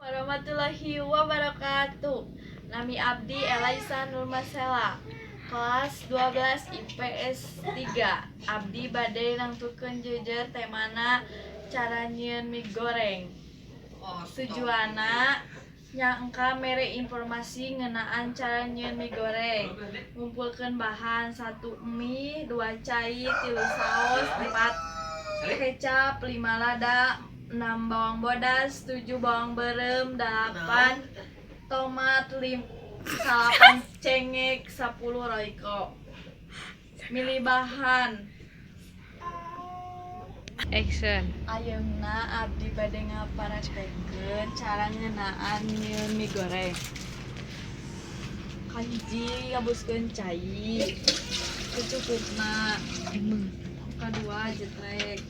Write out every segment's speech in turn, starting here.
Warahmatullahi wabarakatuh. Nami Abdi Elaisa Nurmasela, kelas 12 IPS 3. Abdi bade nangtukeun jejer temana cara nyieun mie goreng. Tujuana nyangka mere informasi ngeunaan cara nyieun mie goreng. Ngumpulkeun bahan 1 mie, 2 cai, 3 saos, 4 kecap, 5 lada, 6 bawang bodas, 7 bawang berem, 8 tomat, 8 cengek, 10 royko. Milih bahan. Action. Ayeuna abdi bade ngaparakeun cara ngeunaan nyieun mie goreng. Kahiji ngabuskeun cai, secukupna. Kadua jetrek.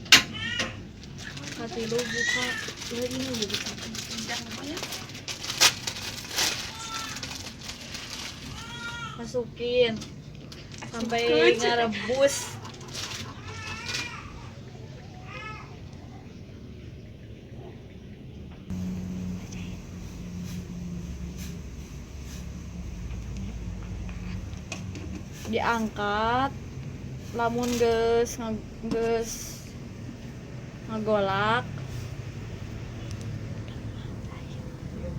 Katilu buka. Ini buka. Masukin sampai ngarebus. Diangkat, lamun geus ngagolak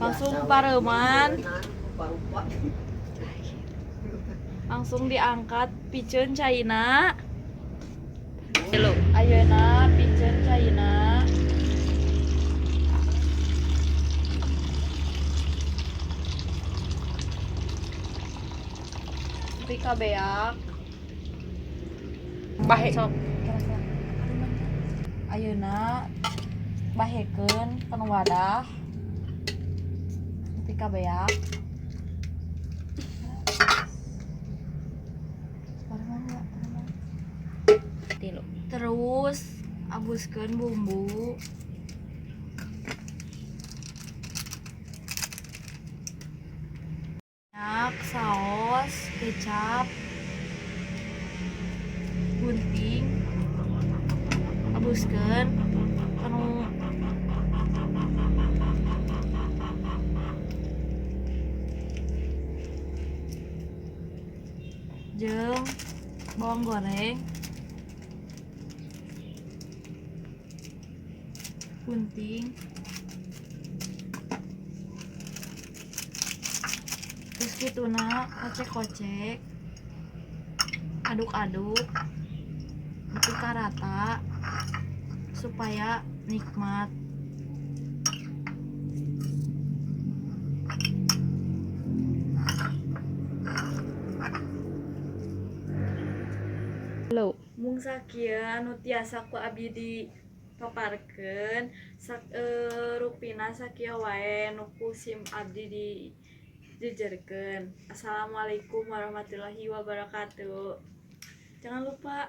langsung pareuman, langsung diangkat piceun caina. Ayeuna piceun caina. Tapi kabeak Bahe. sok ayeuna bahekeun kana wadah tapi kabeak terus abuskeun bumbu minyak, saos, kecap, gunting, abuskeun kanu jeung bawang goreng, gunting, terus kituna kocek-kocek, aduk-aduk, aduk rata supaya nikmat. Halo. Mung sakieu anu tiasa ku abdi dipaparkeun rupina sakieu wae nu ku sim abdi dijejerkeun. Assalamualaikum warahmatullahi wabarakatuh. Jangan lupa